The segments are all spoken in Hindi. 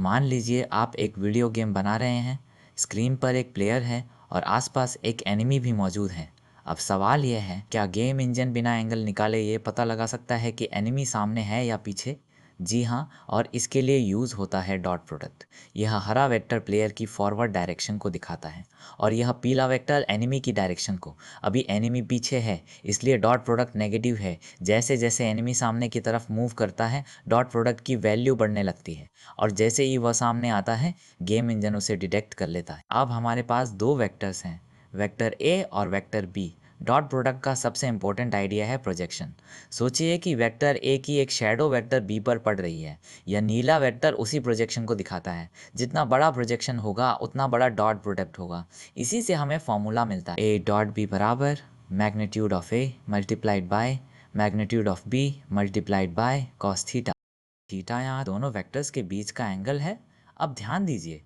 मान लीजिए आप एक वीडियो गेम बना रहे हैं, स्क्रीन पर एक प्लेयर है और आसपास एक एनिमी भी मौजूद है। अब सवाल यह है, क्या गेम इंजन बिना एंगल निकाले ये पता लगा सकता है कि एनिमी सामने है या पीछे? जी हाँ, और इसके लिए यूज़ होता है डॉट प्रोडक्ट। यह हरा वेक्टर प्लेयर की फॉरवर्ड डायरेक्शन को दिखाता है और यह पीला वेक्टर एनिमी की डायरेक्शन को। अभी एनिमी पीछे है, इसलिए डॉट प्रोडक्ट नेगेटिव है। जैसे जैसे एनिमी सामने की तरफ मूव करता है, डॉट प्रोडक्ट की वैल्यू बढ़ने लगती है और जैसे ही वह सामने आता है, गेम इंजन उसे डिटेक्ट कर लेता है। अब हमारे पास दो वेक्टर्स हैं, वेक्टर ए और वेक्टर बी। डॉट प्रोडक्ट का सबसे इंपॉर्टेंट आइडिया है प्रोजेक्शन। सोचिए कि वेक्टर ए की एक शैडो वेक्टर बी पर पड़ रही है। यह नीला वेक्टर उसी प्रोजेक्शन को दिखाता है। जितना बड़ा प्रोजेक्शन होगा उतना बड़ा डॉट प्रोडक्ट होगा। इसी से हमें फॉर्मूला मिलता है, ए डॉट बी बराबर magnitude of A multiplied by magnitude of B multiplied by cos theta. Theta यहाँ दोनों वेक्टर्स के बीच का एंगल है। अब ध्यान दीजिए,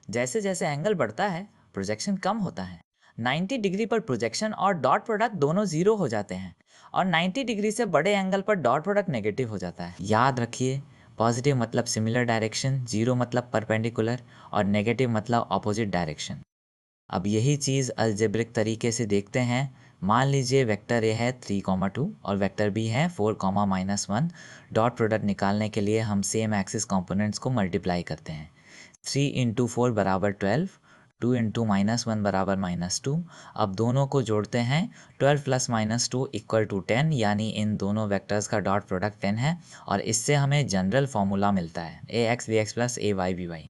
जैसे जैसे एंगल बढ़ता है, प्रोजेक्शन कम होता है। 90 डिग्री पर प्रोजेक्शन और डॉट प्रोडक्ट दोनों जीरो हो जाते हैं और 90 डिग्री से बड़े एंगल पर डॉट प्रोडक्ट नेगेटिव हो जाता है। याद रखिए, पॉजिटिव मतलब सिमिलर डायरेक्शन, जीरो मतलब परपेंडिकुलर और नेगेटिव मतलब ऑपोजिट डायरेक्शन। अब यही चीज़ अलजेब्रिक तरीके से देखते हैं। मान लीजिए वेक्टर ए है 3,2 और वेक्टर बी है 4,-1। डॉट प्रोडक्ट निकालने के लिए हम सेम एक्सिस कंपोनेंट्स को मल्टीप्लाई करते हैं। 3 इंटू 4 बराबर 12, 2 इंटू -1 बराबर -2। अब दोनों को जोड़ते हैं, 12 प्लस -2 इक्वल टू 10, यानी इन दोनों वेक्टर्स का डॉट प्रोडक्ट 10 है और इससे हमें जनरल फॉर्मूला मिलता है, ax प्लस ay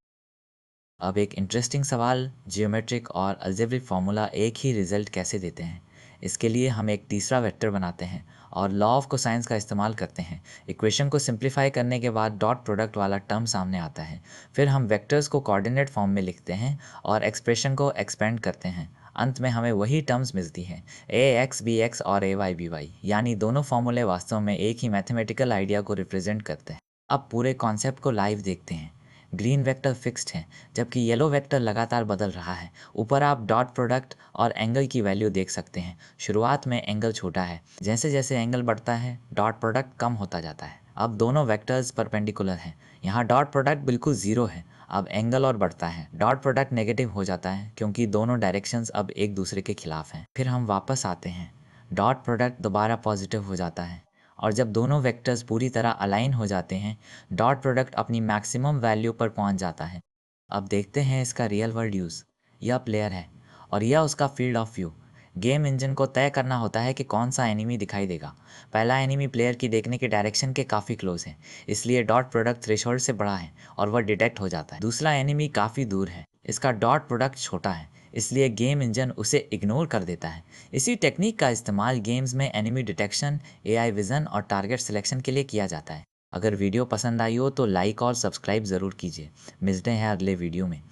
अब एक इंटरेस्टिंग सवाल, जियोमेट्रिक और अलजेब्रिक फार्मूला एक ही रिजल्ट कैसे देते हैं? इसके लिए हम एक तीसरा वेक्टर बनाते हैं और लॉ ऑफ कोसाइंस का इस्तेमाल करते हैं। इक्वेशन को सिंप्लीफाई करने के बाद डॉट प्रोडक्ट वाला टर्म सामने आता है। फिर हम वेक्टर्स को कोऑर्डिनेट फॉर्म में लिखते हैं और एक्सप्रेशन को एक्सपेंड करते हैं। अंत में हमें वही टर्म्स मिलती हैं, ax bx और ay by, यानी दोनों फॉर्मूले वास्तव में एक ही मैथमेटिकल आइडिया को रिप्रेजेंट करते हैं। अब पूरे कॉन्सेप्ट को लाइव देखते हैं। ग्रीन वेक्टर फिक्स्ड है, जबकि येलो वेक्टर लगातार बदल रहा है। ऊपर आप डॉट प्रोडक्ट और एंगल की वैल्यू देख सकते हैं। शुरुआत में एंगल छोटा है, जैसे जैसे एंगल बढ़ता है डॉट प्रोडक्ट कम होता जाता है। अब दोनों वेक्टर्स परपेंडिकुलर हैं। यहाँ डॉट प्रोडक्ट बिल्कुल ज़ीरो है। अब एंगल और बढ़ता है, डॉट प्रोडक्ट नेगेटिव हो जाता है क्योंकि दोनों डायरेक्शंस अब एक दूसरे के खिलाफ हैं। फिर हम वापस आते हैं, डॉट प्रोडक्ट दोबारा पॉजिटिव हो जाता है और जब दोनों वेक्टर्स पूरी तरह अलाइन हो जाते हैं, डॉट प्रोडक्ट अपनी मैक्सिमम वैल्यू पर पहुंच जाता है। अब देखते हैं इसका रियल वर्ल्ड यूज़। यह प्लेयर है और यह उसका field of view. Game engine को तय करना होता है कि कौन सा एनिमी दिखाई देगा। पहला एनिमी प्लेयर की देखने के डायरेक्शन के काफ़ी क्लोज है, इसलिए डॉट प्रोडक्ट थ्रेशोल्ड से बड़ा है और वह डिटेक्ट हो जाता है। दूसरा एनिमी काफ़ी दूर है, इसका डॉट प्रोडक्ट छोटा है, इसलिए गेम इंजन उसे इग्नोर कर देता है। इसी टेक्निक का इस्तेमाल गेम्स में एनिमी डिटेक्शन, एआई विज़न और टारगेट सिलेक्शन के लिए किया जाता है। अगर वीडियो पसंद आई हो तो लाइक और सब्सक्राइब ज़रूर कीजिए। मिलते हैं अगले वीडियो में।